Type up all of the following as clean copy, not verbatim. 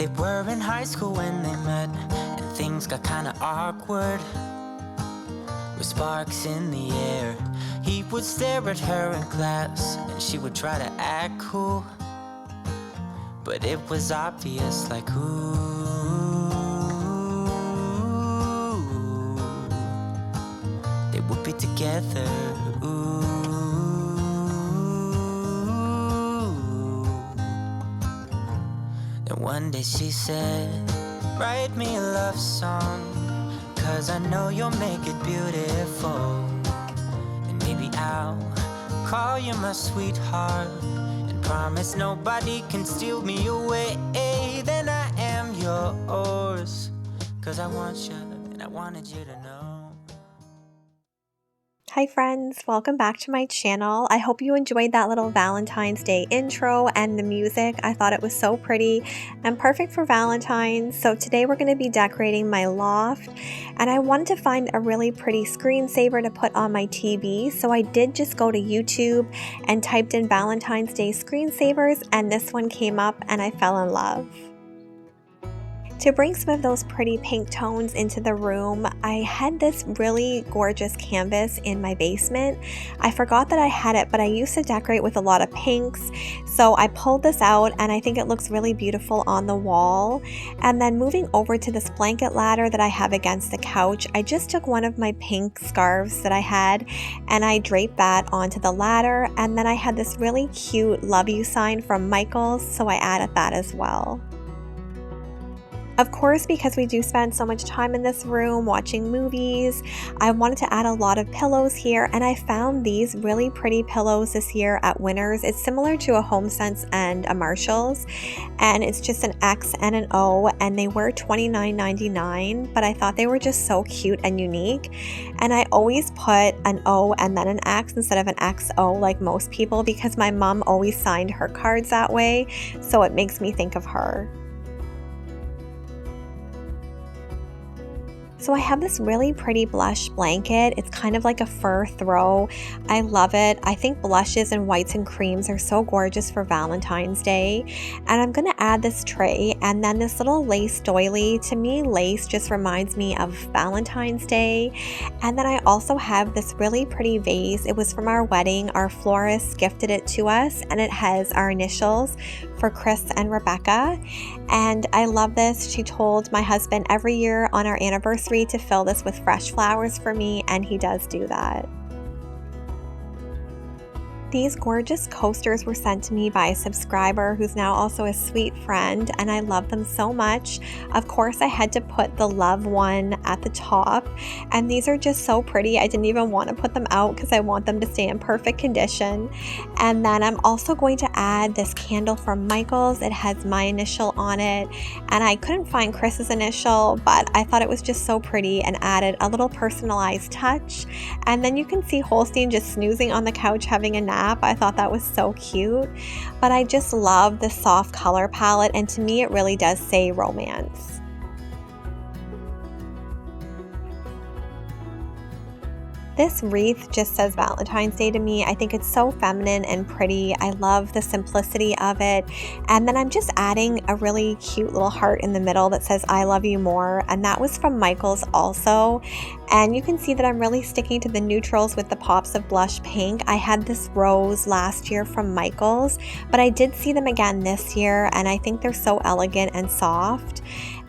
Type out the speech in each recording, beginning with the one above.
They were in high school when they met, and things got kinda awkward. With sparks in the air, he would stare at her in class, and she would try to act cool. But it was obvious, like, ooh, they would be together, ooh. And one day she said, write me a love song, 'cause I know you'll make it beautiful. And maybe I'll call you my sweetheart, and promise nobody can steal me away. Then I am yours, 'cause I want you and I wanted you to know. Hi friends, welcome back to my channel. I hope you enjoyed that little Valentine's Day intro and the music. I thought it was so pretty and perfect for Valentine's. So today we're going to be decorating my loft, and I wanted to find a really pretty screensaver to put on my TV. So I did just go to YouTube and typed in Valentine's Day screensavers, and this one came up and I fell in love. To bring some of those pretty pink tones into the room, I had this really gorgeous canvas in my basement. I forgot that I had it, but I used to decorate with a lot of pinks. So I pulled this out and I think it looks really beautiful on the wall. And then moving over to this blanket ladder that I have against the couch, I just took one of my pink scarves that I had and I draped that onto the ladder. And then I had this really cute love you sign from Michael's, so I added that as well. Of course, because we do spend so much time in this room watching movies, I wanted to add a lot of pillows here, and I found these really pretty pillows this year at Winners. It's similar to a HomeSense and a Marshall's, and it's just an X and an O, and they were $29.99, but I thought they were just so cute and unique. And I always put an O and then an X instead of an XO like most people, because my mom always signed her cards that way, so it makes me think of her. So I have this really pretty blush blanket. It's kind of like a fur throw. I love it. I think blushes and whites and creams are so gorgeous for Valentine's Day. And I'm going to add this tray and then this little lace doily. To me, lace just reminds me of Valentine's Day. And then I also have this really pretty vase. It was from our wedding. Our florist gifted it to us, and it has our initials for Chris and Rebecca. And I love this. She told my husband every year on our anniversary to fill this with fresh flowers for me, and he does do that. These gorgeous coasters were sent to me by a subscriber who's now also a sweet friend, and I love them so much. Of course, I had to put the love one at the top, and these are just so pretty. I didn't even want to put them out because I want them to stay in perfect condition. And then I'm also going to add this candle from Michael's. It has my initial on it, and I couldn't find Chris's initial, but I thought it was just so pretty and added a little personalized touch. And then you can see Holstein just snoozing on the couch having a nap. I thought that was so cute, but I just love the soft color palette, and to me it really does say romance. This wreath just says Valentine's Day to me. I think it's so feminine and pretty. I love the simplicity of it. And then I'm just adding a really cute little heart in the middle that says I love you more. And that was from Michael's also. And you can see that I'm really sticking to the neutrals with the pops of blush pink. I had this rose last year from Michael's, but I did see them again this year, and I think they're so elegant and soft.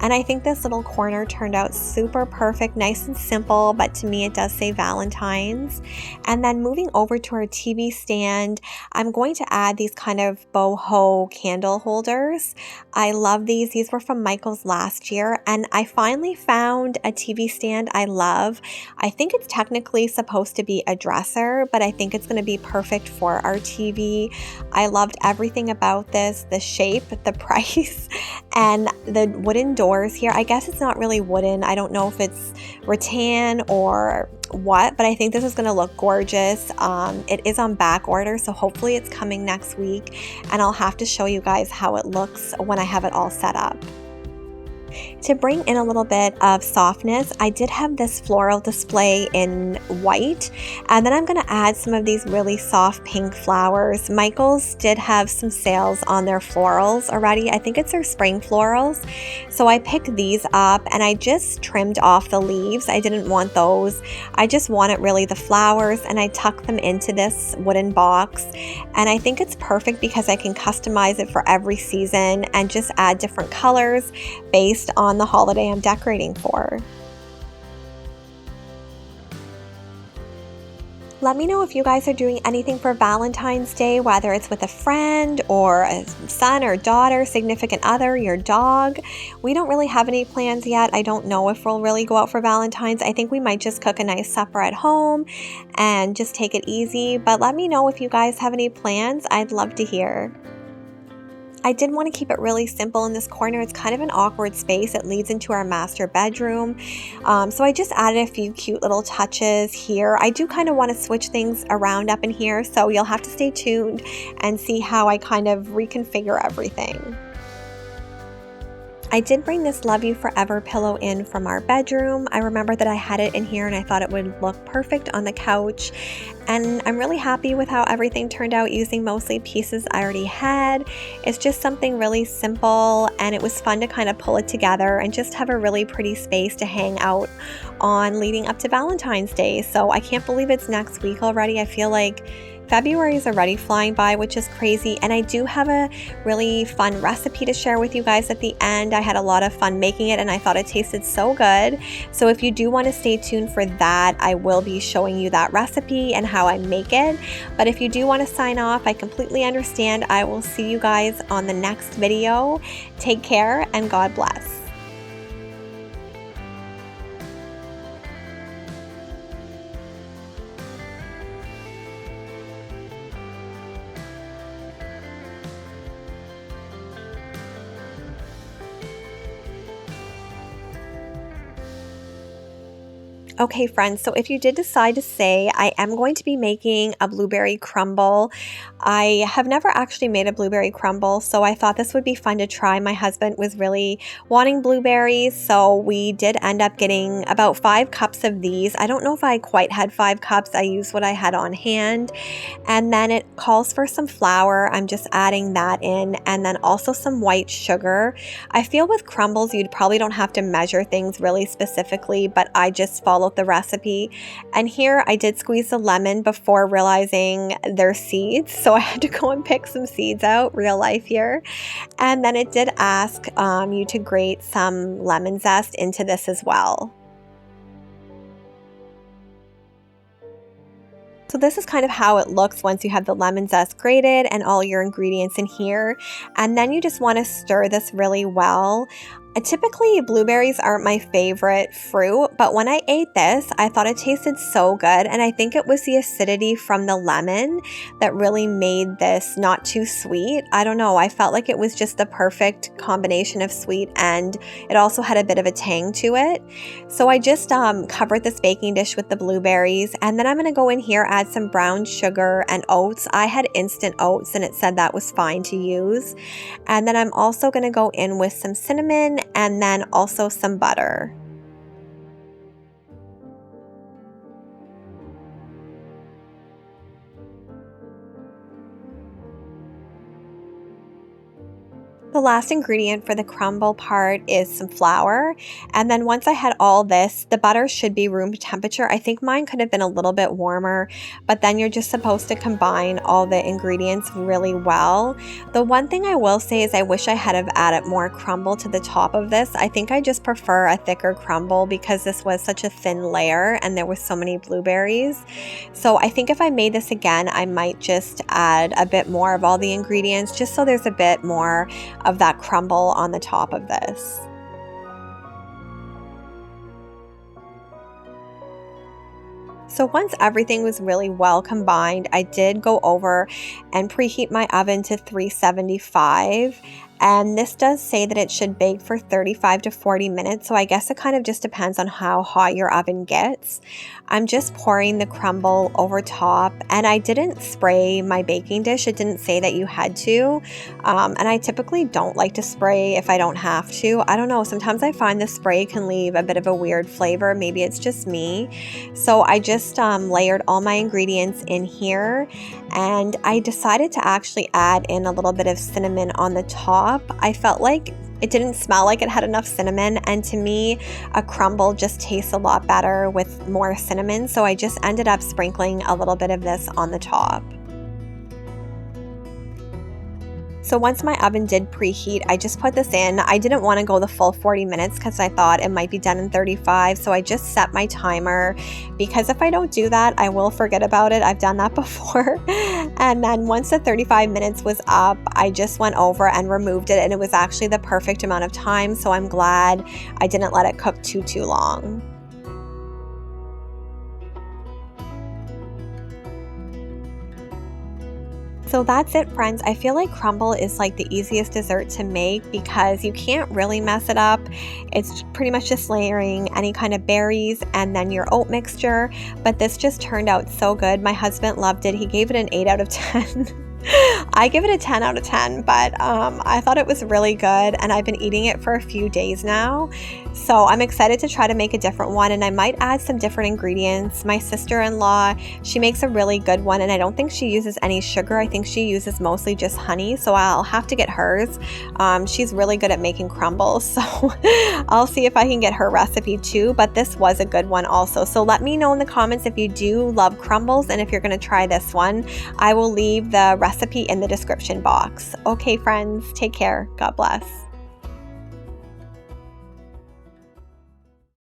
And I think this little corner turned out super perfect, nice and simple, but to me it does say Valentine's. And then moving over to our TV stand, I'm going to add these kind of boho candle holders. I love these. These were from Michael's last year, and I finally found a TV stand I love. I think it's technically supposed to be a dresser, but I think it's going to be perfect for our TV. I loved everything about this, the shape, the price, and the wooden doors here. I guess it's not really wooden. I don't know if it's rattan or what, but I think this is going to look gorgeous. It is on back order, so hopefully it's coming next week, and I'll have to show you guys how it looks when I have it all set up. To bring in a little bit of softness, I did have this floral display in white, and then I'm going to add some of these really soft pink flowers. Michael's did have some sales on their florals already. I think it's their spring florals. So I picked these up and I just trimmed off the leaves. I didn't want those. I just wanted really the flowers, and I tucked them into this wooden box. And I think it's perfect because I can customize it for every season and just add different colors based on the holiday I'm decorating for. Let me know if you guys are doing anything for Valentine's Day, whether it's with a friend or a son or daughter, significant other, your dog. We don't really have any plans yet. I don't know if we'll really go out for Valentine's. I think we might just cook a nice supper at home and just take it easy. But let me know if you guys have any plans. I'd love to hear. I did want to keep it really simple in this corner. It's kind of an awkward space. It leads into our master bedroom. So I just added a few cute little touches here. I do kind of want to switch things around up in here, so you'll have to stay tuned and see how I kind of reconfigure everything. I did bring this Love You Forever pillow in from our bedroom. I remember that I had it in here and I thought it would look perfect on the couch. And I'm really happy with how everything turned out using mostly pieces I already had. It's just something really simple, and it was fun to kind of pull it together and just have a really pretty space to hang out on leading up to Valentine's Day. So I can't believe it's next week already. I feel like February is already flying by, which is crazy. And I do have a really fun recipe to share with you guys at the end. I had a lot of fun making it and I thought it tasted so good. So if you do want to stay tuned for that, I will be showing you that recipe and how I make it. But if you do want to sign off, I completely understand. I will see you guys on the next video. Take care and God bless. Okay, friends, so if you did decide to stay, I am going to be making a blueberry crumble. I have never actually made a blueberry crumble, so I thought this would be fun to try. My husband was really wanting blueberries, so we did end up getting about 5 cups of these. I don't know if I quite had 5 cups. I used what I had on hand. And then it calls for some flour. I'm just adding that in, and then also some white sugar. I feel with crumbles, you probably don't have to measure things really specifically, but I just followed the recipe. And here I did squeeze the lemon before realizing there's seeds, so I had to go and pick some seeds out, real life here. And then it did ask you to grate some lemon zest into this as well. So this is kind of how it looks once you have the lemon zest grated and all your ingredients in here. And then you just want to stir this really well. Typically, blueberries aren't my favorite fruit, but when I ate this, I thought it tasted so good, and I think it was the acidity from the lemon that really made this not too sweet. I don't know, I felt like it was just the perfect combination of sweet, and it also had a bit of a tang to it. So I just covered this baking dish with the blueberries, and then I'm going to go in here, add some brown sugar and oats. I had instant oats, and it said that was fine to use. And then I'm also going to go in with some cinnamon and then also some butter. The last ingredient for the crumble part is some flour, and then once I had all this, the butter should be room temperature. I think mine could have been a little bit warmer, but then you're just supposed to combine all the ingredients really well. The one thing I will say is I wish I had have added more crumble to the top of this. I think I just prefer a thicker crumble because this was such a thin layer and there were so many blueberries. So I think if I made this again, I might just add a bit more of all the ingredients just so there's a bit more of that crumble on the top of this. So once everything was really well combined, I did go over and preheat my oven to 375. And this does say that it should bake for 35 to 40 minutes, so I guess it kind of just depends on how hot your oven gets. I'm just pouring the crumble over top, and I didn't spray my baking dish. It didn't say that you had to, and I typically don't like to spray if I don't have to. I don't know, sometimes I find the spray can leave a bit of a weird flavor. Maybe it's just me. So I just layered all my ingredients in here, and I decided to actually add in a little bit of cinnamon on the top. I felt like it didn't smell like it had enough cinnamon, and to me a crumble just tastes a lot better with more cinnamon, so I just ended up sprinkling a little bit of this on the top. So once my oven did preheat, I just put this in. I didn't want to go the full 40 minutes because I thought it might be done in 35, so I just set my timer, because if I don't do that, I will forget about it. I've done that before. And then once the 35 minutes was up, I just went over and removed it, and it was actually the perfect amount of time, so I'm glad I didn't let it cook too long. So that's it, friends. I feel like crumble is like the easiest dessert to make because you can't really mess it up. It's pretty much just layering any kind of berries and then your oat mixture, but this just turned out so good. My husband loved it. He gave it an 8 out of 10. I give it a 10 out of 10, but I thought it was really good, and I've been eating it for a few days now. So I'm excited to try to make a different one, and I might add some different ingredients. My sister-in-law, she makes a really good one, and I don't think she uses any sugar. I think she uses mostly just honey, so I'll have to get hers. She's really good at making crumbles, so I'll see if I can get her recipe too, but this was a good one also. So let me know in the comments if you do love crumbles and if you're going to try this one. I will leave the recipe in the description box. Okay, friends, take care. God bless.